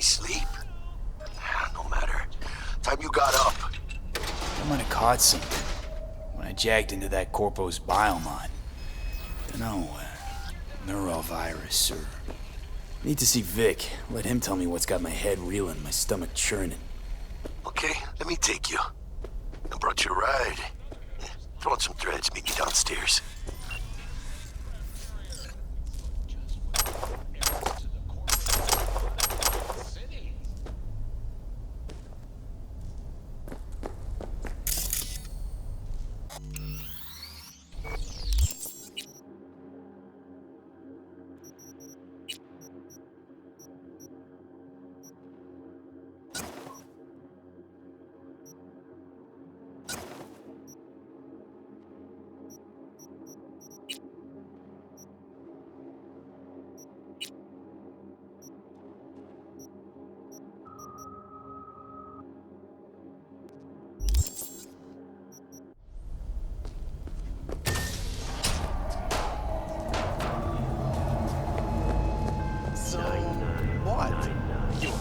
sleep? No matter. Time you got up. I might have caught something when I jacked into that Corpo's biomon. Dunno, neurovirus or... Need to see Vic. Let him tell me what's got my head reeling, my stomach churning. Okay, let me take you. I brought you a ride. Throw on some threads, meet me downstairs.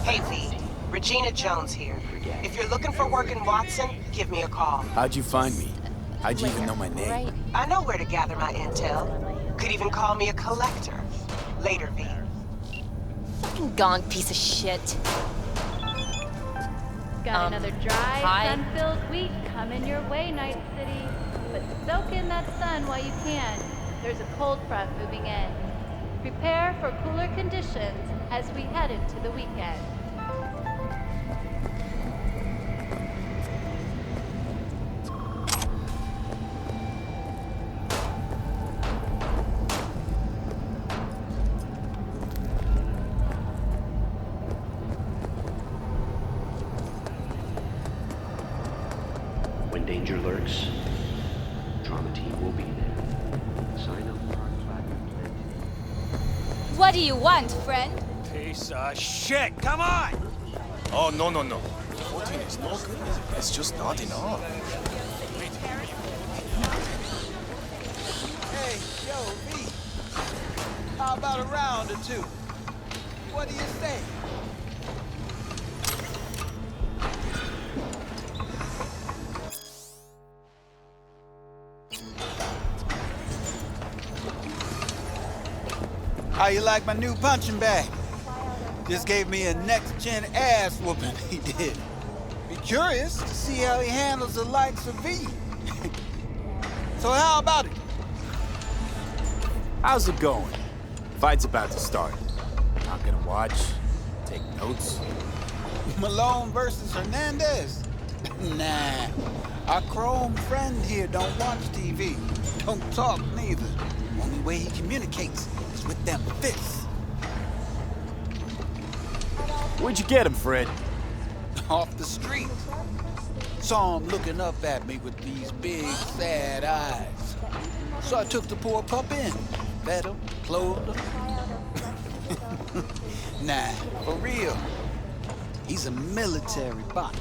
Hey V, Regina Jones here. If you're looking for work in Watson, give me a call. How'd you find me? How'd you even know my name? I know where to gather my intel. Could even call me a collector. Later, V. Fucking gong piece of shit. Got another dry, hi. sun-filled week coming your way, Night City. But soak in that sun while you can. There's a cold front moving in. Prepare for cooler conditions as we head into the weekend. When danger lurks, trauma team will be there. Sign up for our platinum plan. What do you want, friend? Piece of shit, come on! Oh, no. 14 is no good. It's just not enough. Hey, yo, V. How about a round or two? What do you say? How you like my new punching bag? Just gave me a next-gen ass whooping, he did. Be curious to see how he handles the likes of V. So how about it? How's it going? Fight's about to start. Not gonna watch, take notes. Malone versus Hernandez? Nah. Our chrome friend here don't watch TV. Don't talk neither. Only way he communicates is with them fists. Where'd you get him, Fred? Off the street. Saw him looking up at me with these big, sad eyes. So I took the poor pup in. Fed him, clothed him. Nah, for real. He's a military bot.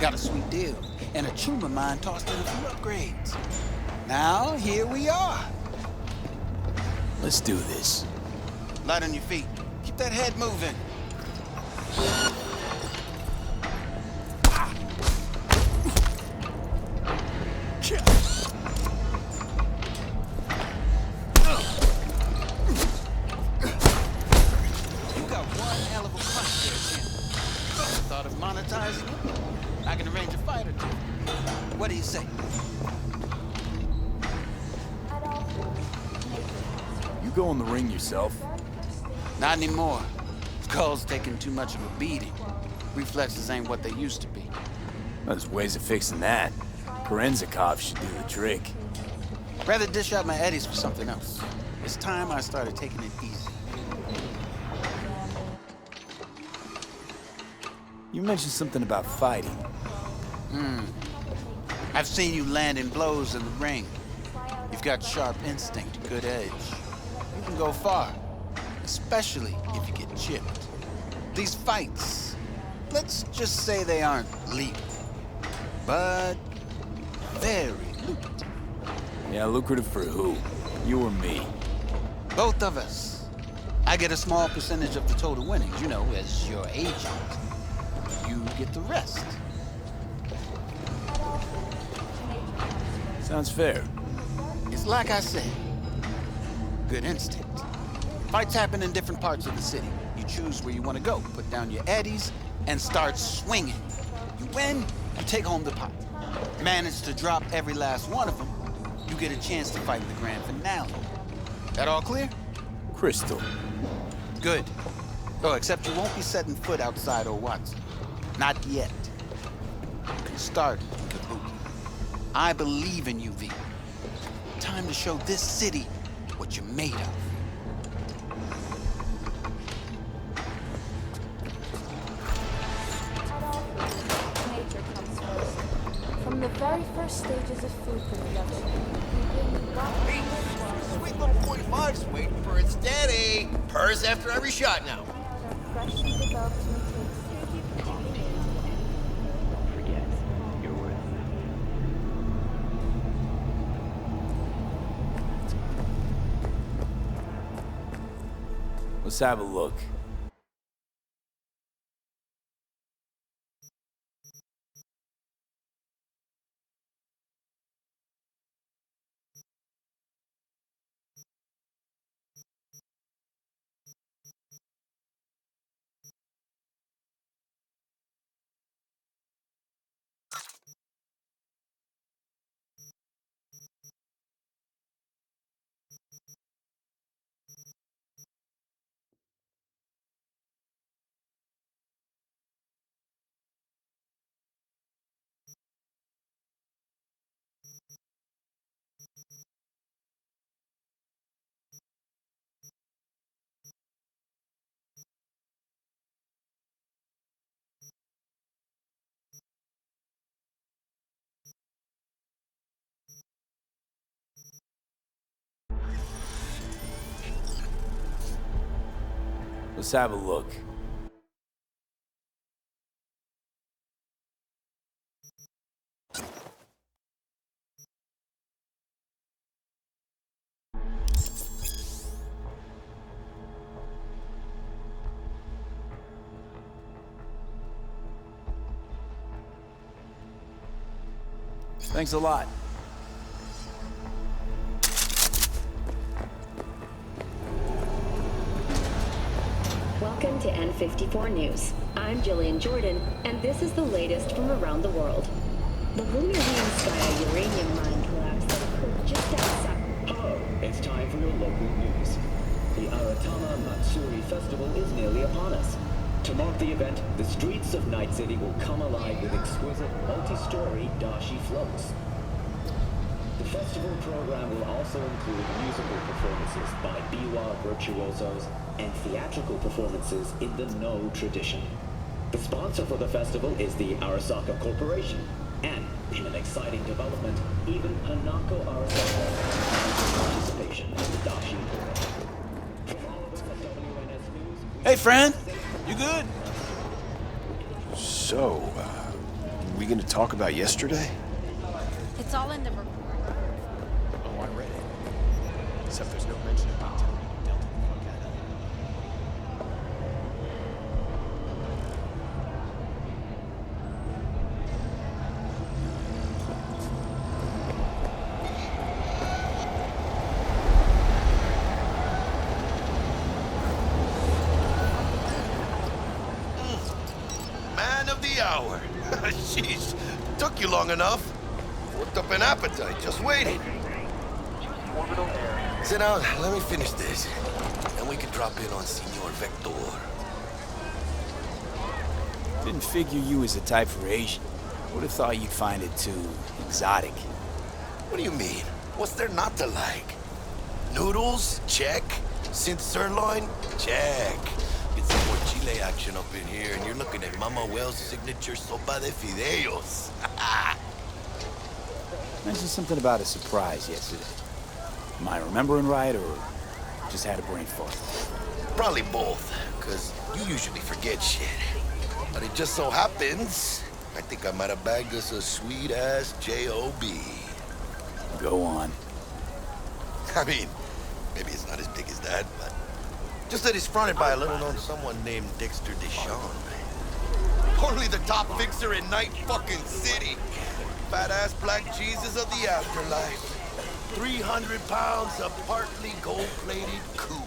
Got a sweet deal, and a tumor mine tossed in a few upgrades. Now, here we are. Let's do this. Light on your feet. Keep that head moving. Monetizing it? I can arrange a fight or two. What do you say? You go in the ring yourself. Not anymore. Skull's taking too much of a beating. Reflexes ain't what they used to be. There's ways of fixing that. Korenzikov should do the trick. Rather dish out my eddies for something else. It's time I started taking it easy. You mentioned something about fighting. I've seen you landing blows in the ring. You've got sharp instinct, good edge. You can go far, especially if you get chipped. These fights, let's just say they aren't lethal, but very lucrative. Yeah, lucrative for who? You or me? Both of us. I get a small percentage of the total winnings, you know, as your agent. You get the rest. Sounds fair. It's like I said. Good instinct. Fights happen in different parts of the city. You choose where you want to go, put down your eddies, and start swinging. You win, you take home the pot. Manage to drop every last one of them, you get a chance to fight in the grand finale. That all clear? Crystal. Good. Oh, except you won't be setting foot outside old Watson. Not yet. You can start with the boot. I believe in you, V. Time to show this city what you're made of. Nature comes first. From the very first stages of food production, we bring Sweet little .5's waiting for its daddy. Purrs after every shot now. freshly developed mutates. Don't forget, you're worth it. Let's have a look. Let's have a look. Thanks a lot. Welcome to N54 News. I'm Jillian Jordan, and this is the latest from around the world. The lunar Sky uranium mine collapse that occurred just outside. Hello, it's time for your local news. The Aratama Matsuri Festival is nearly upon us. To mark the event, the streets of Night City will come alive with exquisite multi-story dashi floats. The festival program will also include musical performances by biwa virtuosos and theatrical performances in the No tradition. The sponsor for the festival is the Arasaka Corporation, and in an exciting development, even Hanako Arasaka has participation in the dashi parade. From all of us at WNS News, Hey, friend. You good? So, we gonna talk about yesterday? It's all in the report. Oh, I read it. Except there's no mention of me telling you you dealt it the fuck out of it. Man of the hour. Jeez, took you long enough. Worked up an appetite, just waiting. Sit down, let me finish this. Then we can drop in on Senor Vector. Didn't figure you was the type for Asian. Would have thought you'd find it too exotic. What do you mean? What's there not to like? Noodles? Check. Synth sirloin? Check. Get some more chile action up in here, and you're looking at Mama Wells' signature sopa de fideos. Mentioned something about a surprise yesterday. Am I remembering right, or just had a brain fart? Probably both, because you usually forget shit. But it just so happens, I think I might have bagged us a sweet-ass J.O.B. Go on. I mean, maybe it's not as big as that, but Just that he's fronted by a little-known someone named Dexter Deshawn. Only the top fixer in Night fucking City. Fat-ass black Jesus of the afterlife. 300 pounds of partly gold-plated coup.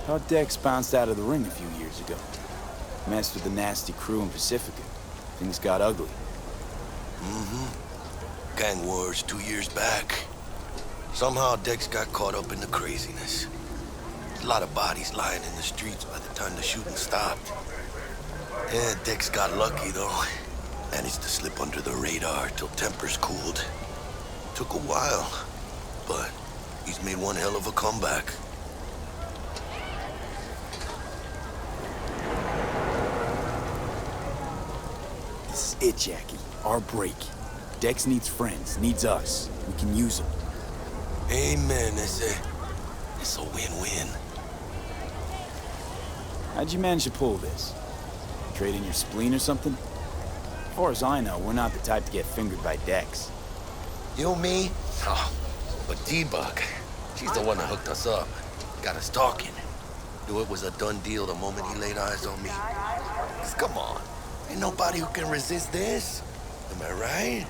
Thought Dex bounced out of the ring a few years ago. Messed with the nasty crew in Pacifica. Things got ugly. Mm-hmm. Gang wars 2 years back. Somehow Dex got caught up in the craziness. A lot of bodies lying in the streets by the time the shooting stopped. Yeah, Dex got lucky, though. Managed to slip under the radar till tempers cooled. Took a while, but he's made one hell of a comeback. This is it, Jackie. Our break. Dex needs friends, needs us. We can use them. Amen. It's a win-win. How'd you manage to pull this? Trade in your spleen or something? As far as I know, we're not the type to get fingered by Dex. You, me? Oh, but D-Bug, she's the one that hooked us up. Got us talking. Knew it was a done deal the moment he laid eyes on me. 'Cause come on, ain't nobody who can resist this. Am I right?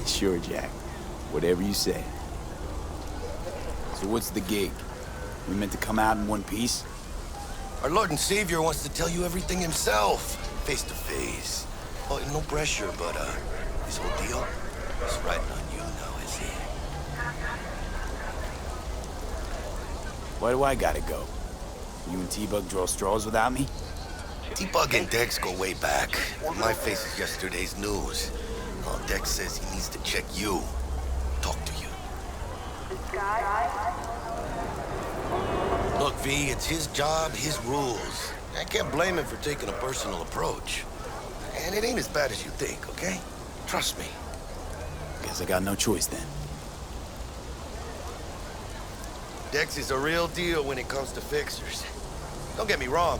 Sure, Jack. Whatever you say. So what's the gig? We meant to come out in one piece? Our Lord and Savior wants to tell you everything himself, face to face. Oh, no pressure, but this whole deal is riding on you now, is he? Why do I gotta go? You and T-Bug draw straws without me? T-Bug and Dex go way back. My face is yesterday's news. Oh, Dex says he needs to check you. Talk to you. Look, V, it's his job, his rules. I can't blame him for taking a personal approach. And it ain't as bad as you think, okay? Trust me. Guess I got no choice then. Dex is a real deal when it comes to fixers. Don't get me wrong.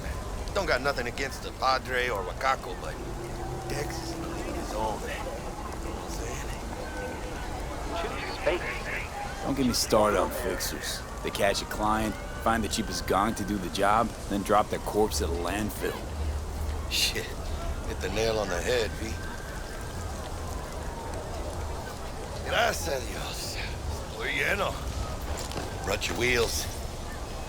Don't got nothing against the Padre or Wakako, but Dex is in a league his own. You know what I'm saying? Don't get me started on fixers. They catch a client, find the cheapest gong to do the job, then drop their corpse at a landfill. Shit. Hit the nail on the head, V. Gracias a Dios. Muy lleno. Brought your wheels.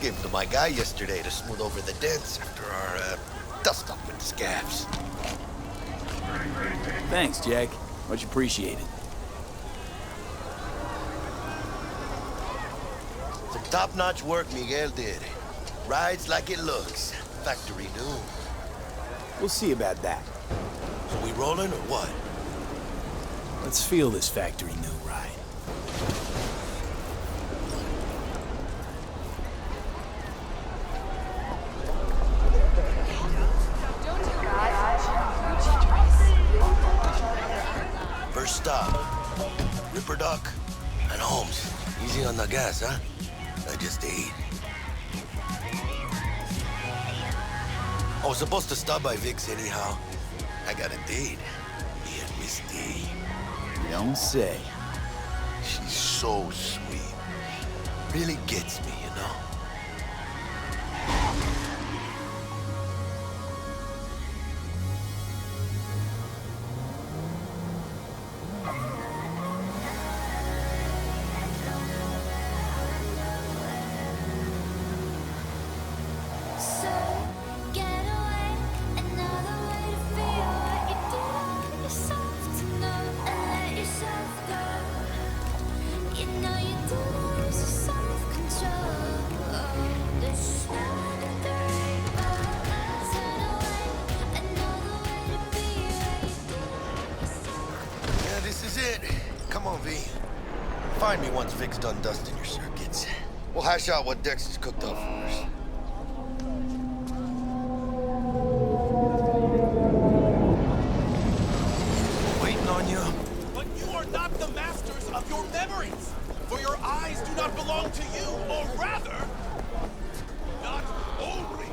Gave them to my guy yesterday to smooth over the dents after our dust up with the scabs. Thanks, Jack. Much appreciated. Some top-notch work Miguel did. Rides like it looks. Factory new. We'll see about that. So we rolling or what? Let's feel this factory new ride. First stop. RipperDoc and Holmes. Easy on the gas, huh? I just ate. I was supposed to stop by Vic's anyhow. I got a date. Me and Miss D. You don't say. She's so sweet. Really gets me, you know? Come on, V. Find me once Vic's done dusting your circuits. We'll hash out what Dex has cooked up for us. Waiting on you. But you are not the masters of your memories, for your eyes do not belong to you, or rather, not only.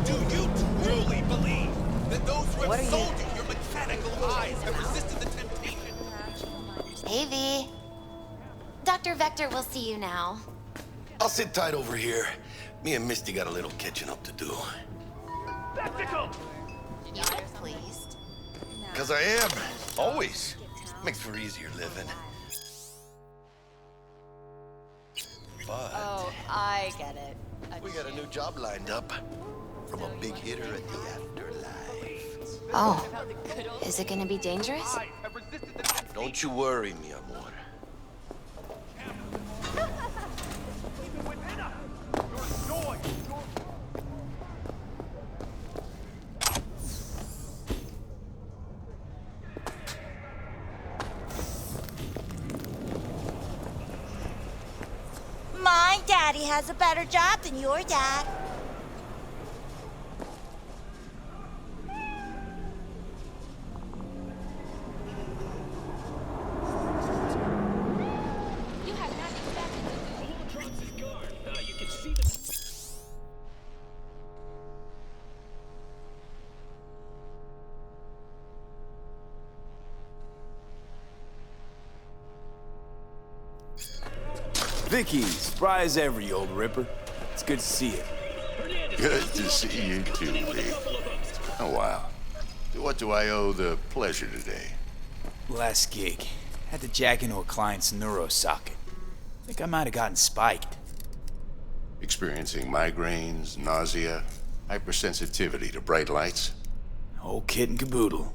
Do you truly believe that those who have sold you your mechanical eyes have resisted the temptation? Hey, V. Dr. Dr. Vector will see you now. I'll sit tight over here. Me and Misty got a little catching up to do. Spectacle! You look pleased. Cause I am. Always. Makes for easier living. But Oh, I get it. we got a new job lined up from a big hitter at the afterlife. Oh, is it gonna be dangerous? Don't you worry, mi amor. My daddy has a better job than your dad. You have not expected to do. Holotron's his guard. You can see the... Vicky, spry as ever, you old Ripper. It's good to see you. Good to see you too, Vic. Oh, wow. To what do I owe the pleasure today? Last gig. Had to jack into a client's neuro socket. Think I might have gotten spiked. Experiencing migraines, nausea, hypersensitivity to bright lights? Whole kit and caboodle.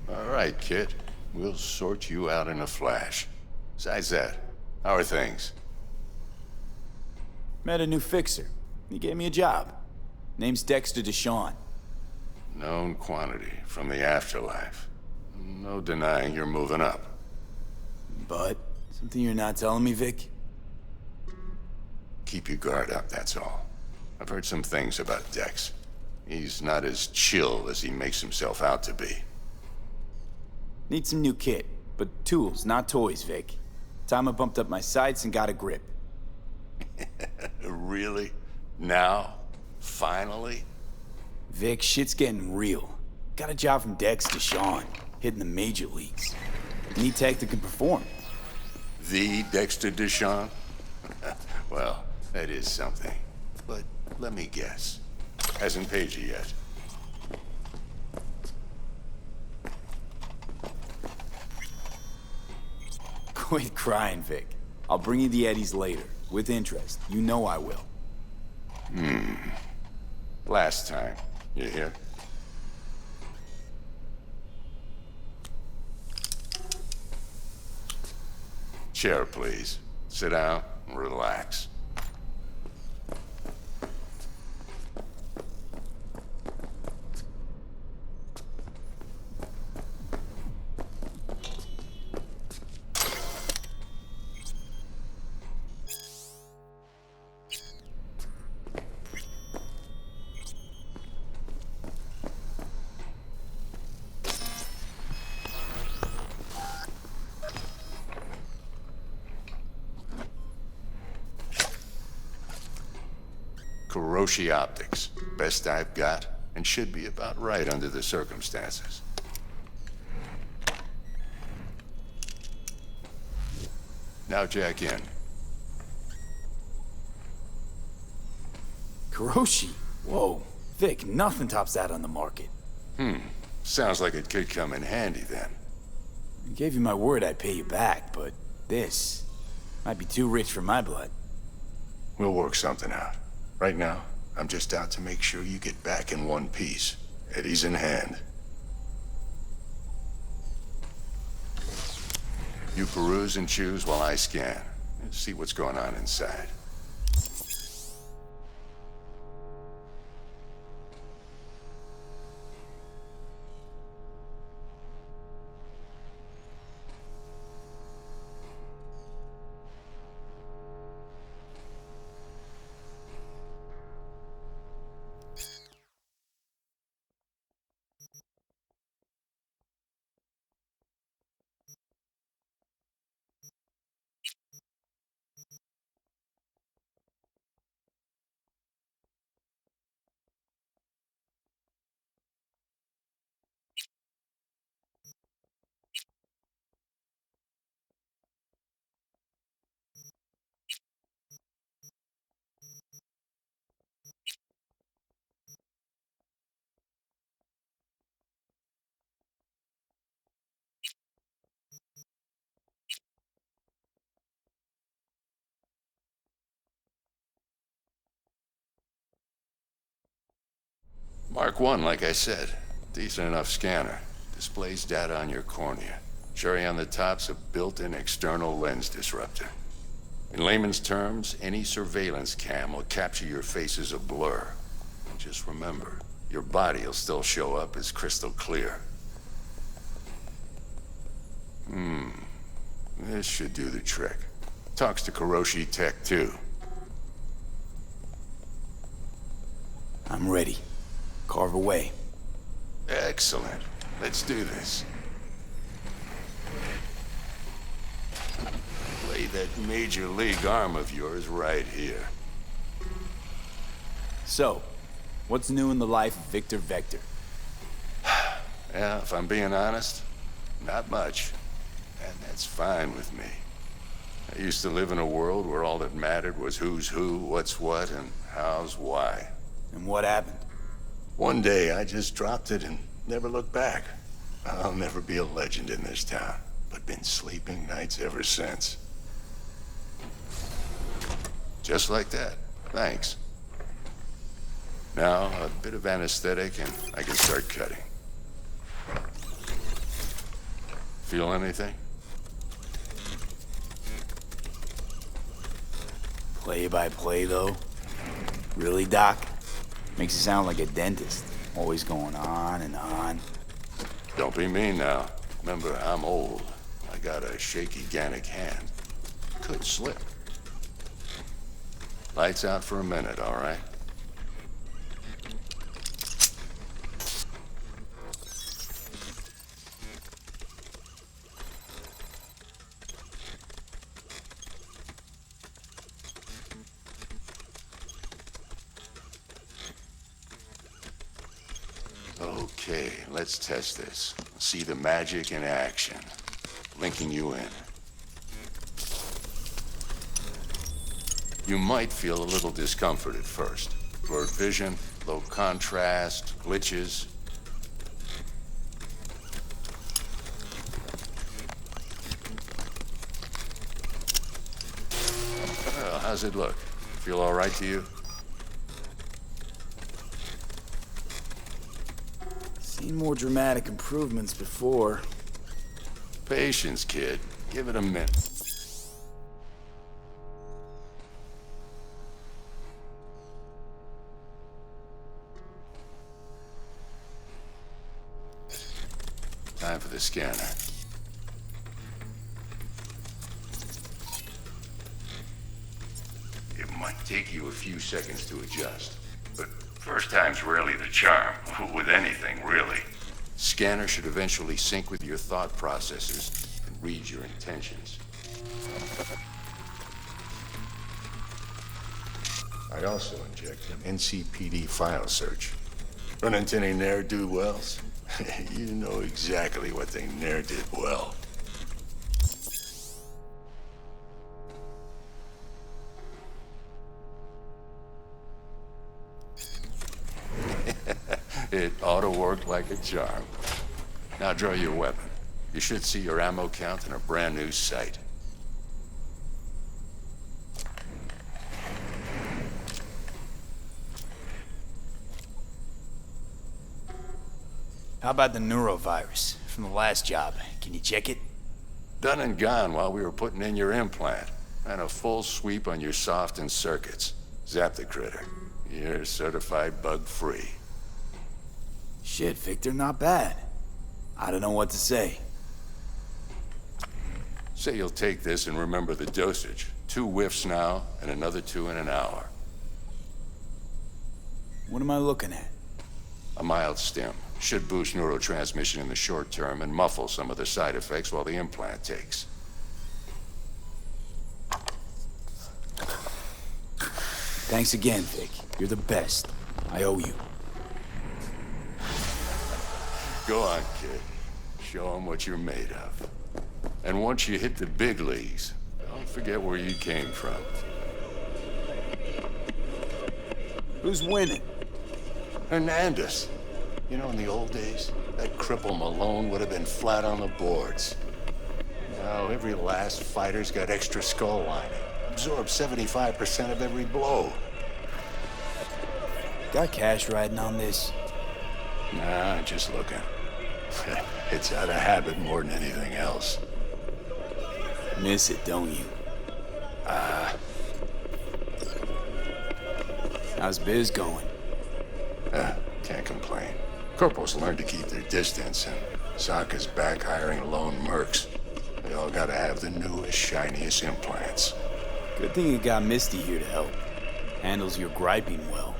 All right, kid. We'll sort you out in a flash. Besides that, how are things? Met a new fixer. He gave me a job. Name's Dexter Deshawn. Known quantity from the afterlife. No denying you're moving up. But, something you're not telling me, Vic? Keep your guard up, that's all. I've heard some things about Dex. He's not as chill as he makes himself out to be. Need some new kit, but tools, not toys, Vic. Time I bumped up my sights and got a grip. Really? Now? Finally? Vic, shit's getting real. Got a job from Dex Deshawn, hitting the major leagues. Need tech that can perform. The Dexter Deshawn? Well, that is something. But let me guess. Hasn't paid you yet. Quit crying, Vic. I'll bring you the eddies later, with interest. You know I will. Last time. You hear? Chair, please. Sit down and relax. Kuroshi Optics. Best I've got, and should be about right under the circumstances. Now jack in. Kuroshi? Whoa. Vic, nothing tops that on the market. Sounds like it could come in handy then. I gave you my word I'd pay you back, but this might be too rich for my blood. We'll work something out. Right now, I'm just out to make sure you get back in one piece. Eddie's in hand. You peruse and choose while I scan. See what's going on inside. Merc 1, like I said. Decent enough scanner. Displays data on your cornea. Cherry on the top's a built-in external lens disruptor. In layman's terms, any surveillance cam will capture your face as a blur. Just remember, your body will still show up as crystal clear. This should do the trick. Talks to Kuroshi Tech, too. I'm ready. Carve away. Excellent. Let's do this. Lay that major league arm of yours right here. So, what's new in the life of Victor Vector? Yeah, if I'm being honest, not much. And that's fine with me. I used to live in a world where all that mattered was who's who, what's what, and how's why. And what happened? One day, I just dropped it and never looked back. I'll never be a legend in this town, but been sleeping nights ever since. Just like that. Thanks. Now, a bit of anesthetic and I can start cutting. Feel anything? Play by play, though? Really, Doc? Makes you sound like a dentist. Always going on and on. Don't be mean now. Remember, I'm old. I got a shaky Gannic hand. Could slip. Lights out for a minute, all right? Okay, let's test this. See the magic in action. Linking you in. You might feel a little discomfort at first. Blurred vision, low contrast, glitches. Well, how's it look? Feel all right to you? Seen more dramatic improvements before. Patience, kid. Give it a minute. Time for the scanner. It might take you a few seconds to adjust, but first time's rarely the charm, with anything, really. Scanner should eventually sync with your thought processes and read your intentions. I'd also inject an NCPD file search. Run into any ne'er-do-wells? You know exactly what they ne'er did well. It ought to work like a charm. Now draw your weapon. You should see your ammo count in a brand new sight. How about the neurovirus from the last job? Can you check it? Done and gone while we were putting in your implant. And a full sweep on your soft and circuits. Zap the critter. You're certified bug-free. Shit, Victor, not bad. I don't know what to say. Say you'll take this and remember the dosage. 2 whiffs now, and another 2 in an hour. What am I looking at? A mild stim. Should boost neurotransmission in the short term and muffle some of the side effects while the implant takes. Thanks again, Vic. You're the best. I owe you. Go on, kid. Show them what you're made of. And once you hit the big leagues, don't forget where you came from. Who's winning? Hernandez. You know, in the old days, that cripple Malone would have been flat on the boards. Now, every last fighter's got extra skull lining. Absorbs 75% of every blow. Got cash riding on this? Nah, just looking. It's out of habit more than anything else. Miss it, don't you? How's biz going? Can't complain. Corporals learn to keep their distance, and Sokka's back hiring lone mercs. They all gotta have the newest, shiniest implants. Good thing you got Misty here to help. Handles your griping well.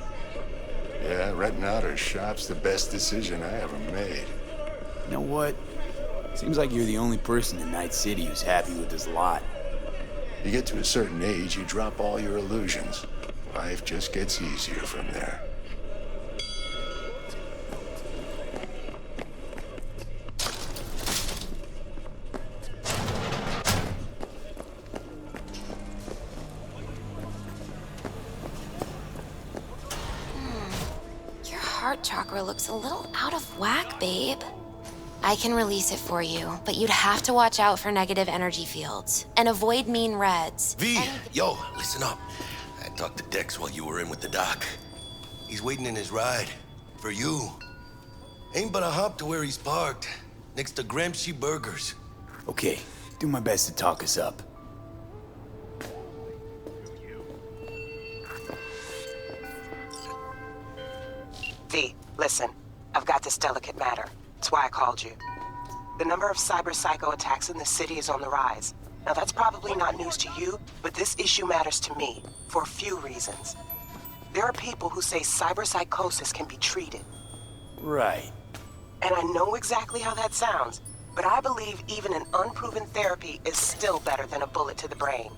Yeah, renting out her shop's the best decision I ever made. You know what? Seems like you're the only person in Night City who's happy with this lot. You get to a certain age, you drop all your illusions. Life just gets easier from there. Your heart chakra looks a little out of whack, babe. I can release it for you, but you'd have to watch out for negative energy fields and avoid mean reds. V, yo, listen up. I talked to Dex while you were in with the doc. He's waiting in his ride. For you. Ain't but a hop to where he's parked. Next to Gramsci Burgers. Okay, do my best to talk us up. V, listen. I've got this delicate matter. That's why I called you. The number of cyber psycho attacks in the city is on the rise. Now that's probably not news to you, but this issue matters to me for a few reasons. There are people who say cyber psychosis can be treated. Right. And I know exactly how that sounds, but I believe even an unproven therapy is still better than a bullet to the brain.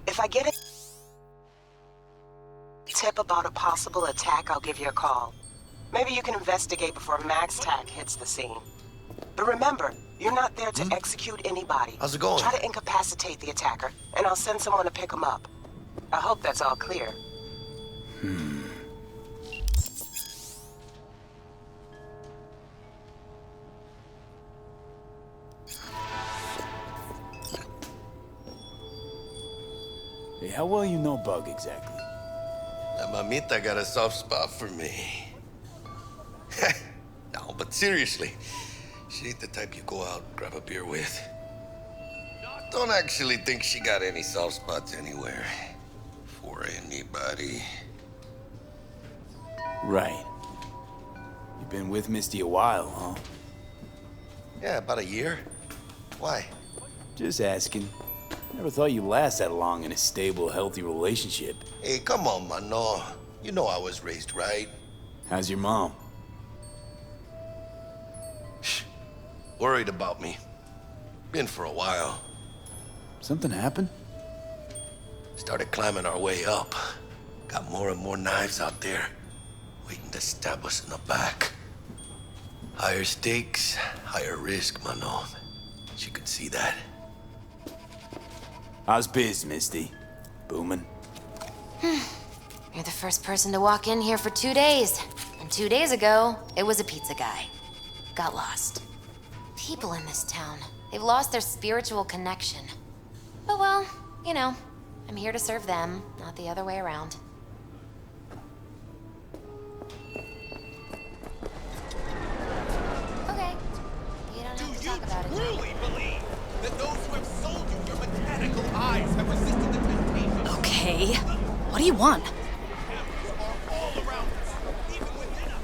If I get a tip about a possible attack, I'll give you a call. Maybe you can investigate before Max Tac hits the scene. But remember, you're not there to execute anybody. How's it going? Try to incapacitate the attacker, and I'll send someone to pick him up. I hope that's all clear. Hey, how well you know Bug exactly? La mamita got a soft spot for me. No, but seriously, she ain't the type you go out and grab a beer with. Don't actually think she got any soft spots anywhere. For anybody. Right. You've been with Misty a while, huh? Yeah, about a year. Why? Just asking. Never thought you'd last that long in a stable, healthy relationship. Hey, come on, mano. You know I was raised right. How's your mom? Worried about me. Been for a while. Something happened? Started climbing our way up. Got more and more knives out there, waiting to stab us in the back. Higher stakes, higher risk, mano. She could see that. How's biz, Misty? Booming? You're the first person to walk in here for 2 days. And 2 days ago, it was a pizza guy. Got lost. People in this town, they've lost their spiritual connection. But well, you know, I'm here to serve them, not the other way around. Okay. You don't have to talk about it. Do you truly believe that those who have sold you your mechanical eyes have resisted the temptation? Okay. What do you want? Are all around us, even within us.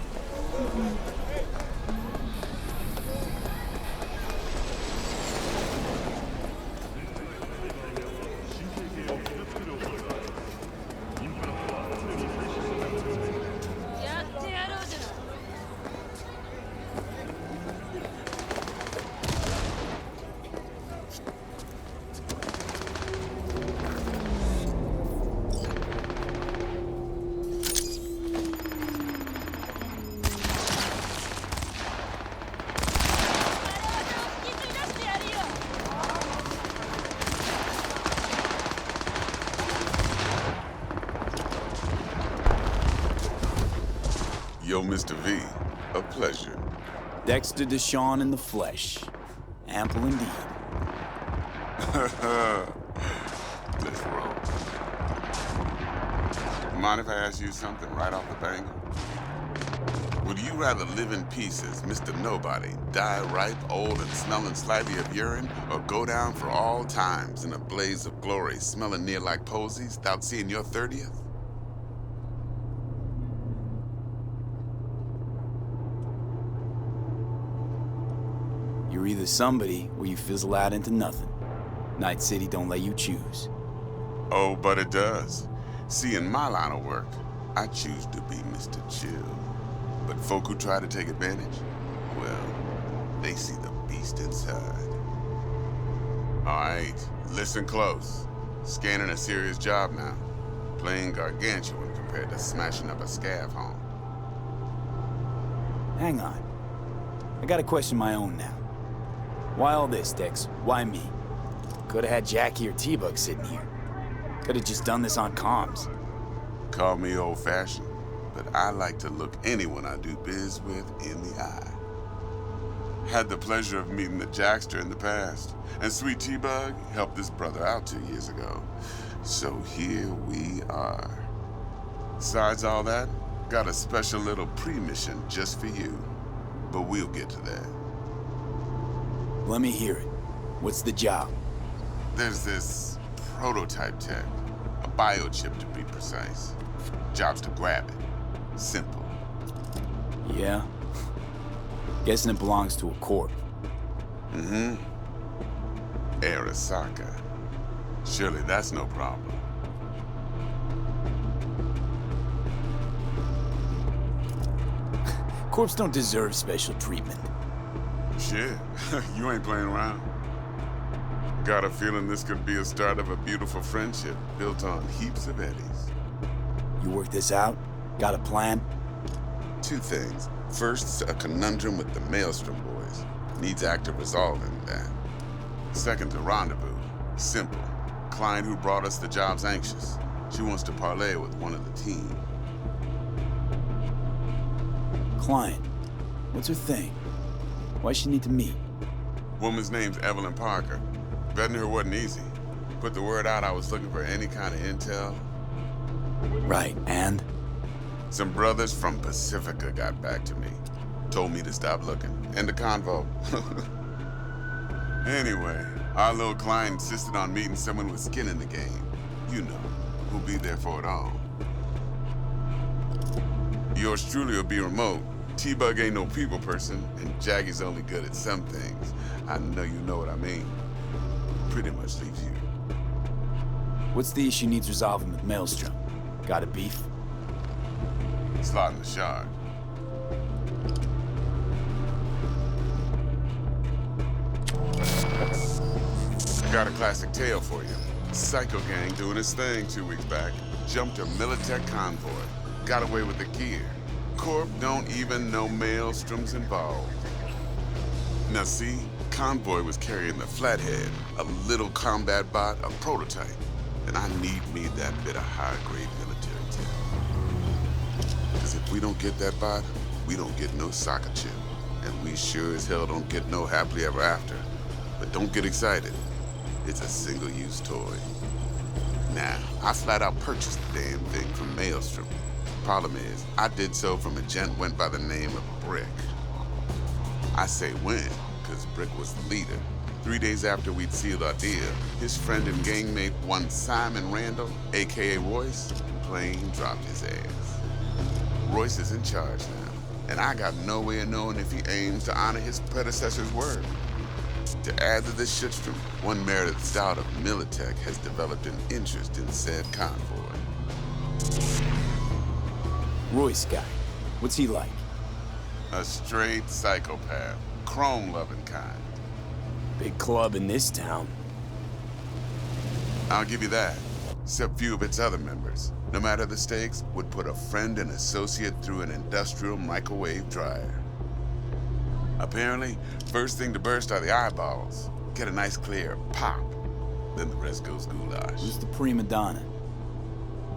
Yo, Mr. V, a pleasure. Dexter Deshawn in the flesh. Ample indeed. Let's roll. Mind if I ask you something right off the banger? Would you rather live in pieces, Mr. Nobody, die ripe, old, and smelling slightly of urine, or go down for all times in a blaze of glory, smelling near like posies, without seeing your 30th? You're either somebody or you fizzle out into nothing. Night City don't let you choose. Oh, but it does. See, in my line of work, I choose to be Mr. Chill. But folk who try to take advantage, well, they see the beast inside. All right, listen close. Scanning a serious job now. Playing gargantuan compared to smashing up a scav home. Hang on. I got a question of my own now. Why all this, Dex? Why me? Could've had Jackie or T-Bug sitting here. Could've just done this on comms. Call me old-fashioned, but I like to look anyone I do biz with in the eye. Had the pleasure of meeting the Jackster in the past, and Sweet T-Bug helped this brother out 2 years ago. So here we are. Besides all that, got a special little pre-mission just for you. But we'll get to that. Let me hear it. What's the job? There's this prototype tech, a biochip to be precise. Job's to grab it. Simple. Yeah? Guessing it belongs to a corp. Mm-hmm. Arasaka. Surely that's no problem. Corps don't deserve special treatment. Shit, you ain't playing around. Got a feeling this could be a start of a beautiful friendship built on heaps of eddies. You work this out? Got a plan? Two things. First, a conundrum with the Maelstrom boys. Needs active resolving that. Second, a rendezvous. Simple. Client who brought us the job's anxious. She wants to parlay with one of the team. Client? What's her thing? Why she need to meet? Woman's name's Evelyn Parker. Vetting her wasn't easy. Put the word out I was looking for any kind of intel. Right, and? Some brothers from Pacifica got back to me. Told me to stop looking. End the convo. Anyway, our little client insisted on meeting someone with skin in the game. You know, who'll be there for it all. Yours truly will be remote. T-Bug ain't no people person, and Jaggy's only good at some things. I know you know what I mean. Pretty much leaves you. What's the issue needs resolving with Maelstrom? Got a beef? Slotting the shard. I got a classic tale for you. Psycho gang doing his thing 2 weeks back. Jumped a Militech convoy. Got away with the gear. Corp don't even know Maelstrom's involved. Now see, convoy was carrying the Flathead, a little combat bot, a prototype. And I need me that bit of high-grade military tech. Because if we don't get that bot, we don't get no soccer chip. And we sure as hell don't get no happily ever after. But don't get excited. It's a single-use toy. Now, I flat out purchased the damn thing from Maelstrom. Problem is, I did so from a gent went by the name of Brick. I say when, because Brick was the leader. 3 days after we'd sealed our deal, his friend and gangmate, one Simon Randall, a.k.a. Royce, plain dropped his ass. Royce is in charge now, and I got no way of knowing if he aims to honor his predecessor's word. To add to this shitstorm, one Meredith Stout of Militech has developed an interest in said convoy. Royce guy. What's he like? A straight psychopath. Chrome-loving kind. Big club in this town. I'll give you that. Except few of its other members, no matter the stakes, would put a friend and associate through an industrial microwave dryer. Apparently, first thing to burst are the eyeballs. Get a nice clear pop. Then the rest goes goulash. Who's the prima donna?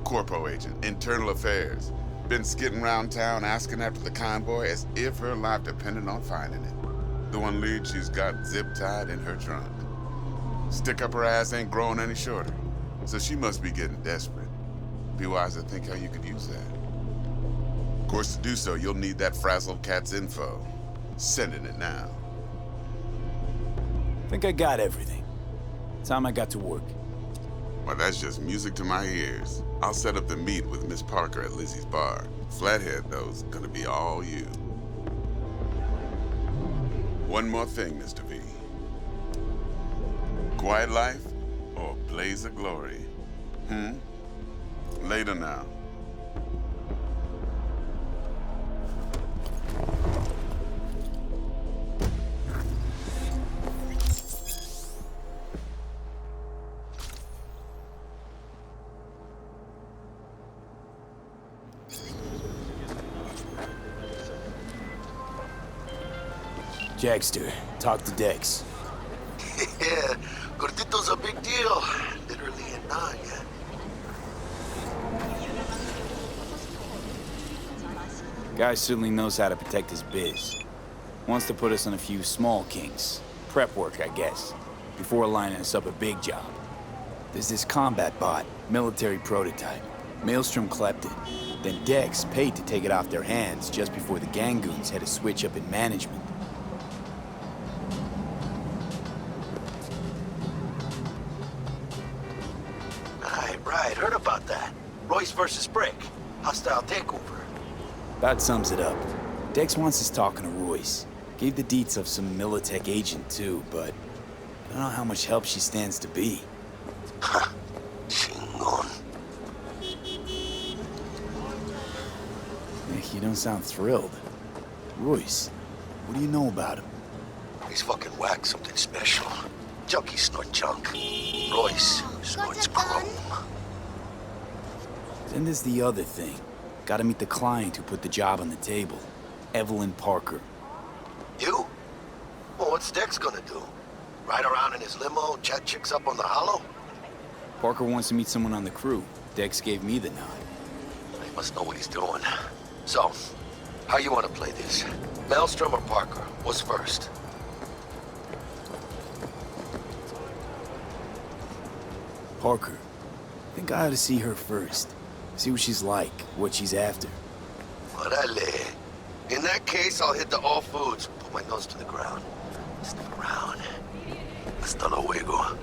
Corpo agent, internal affairs. Been skidding around town asking after the convoy as if her life depended on finding it. The one lead she's got zip-tied in her trunk. Stick up her ass ain't growing any shorter, so she must be getting desperate. Be wise to think how you could use that. Of course, to do so, you'll need that frazzled cat's info. Sending it now. Think I got everything. Time I got to work. Well, that's just music to my ears. I'll set up the meet with Miss Parker at Lizzie's bar. Flathead, though's gonna be all you. One more thing, Mr. V. Quiet life or blaze of glory? Later now. Jackster, talk to Dex. Yeah, Gordito's a big deal. Literally and not, yeah. Guy certainly knows how to protect his biz. Wants to put us on a few small kinks. Prep work, I guess. Before lining us up a big job. There's this combat bot, military prototype. Maelstrom clept it. Then Dex paid to take it off their hands just before the Gangoons had a switch up in management. Right, heard about that. Royce versus Brick. Hostile takeover. About sums it up. Dex wants us talking to Royce. Gave the deets of some Militech agent too, but I don't know how much help she stands to be. Ha! Chingon. You don't sound thrilled. Royce, what do you know about him? He's fucking whack, something special. Junkies snort junk. Royce snorts chrome. Then there's the other thing. Gotta meet the client who put the job on the table. Evelyn Parker. You? Well, what's Dex gonna do? Ride around in his limo, chat chicks up on the hollow? Parker wants to meet someone on the crew. Dex gave me the nod. He must know what he's doing. So, how you want to play this? Maelstrom or Parker? What's first? Parker. I think I ought to see her first. See what she's like, what she's after. Orale. In that case, I'll hit the all foods. Put my nose to the ground. Stick around. Hasta luego.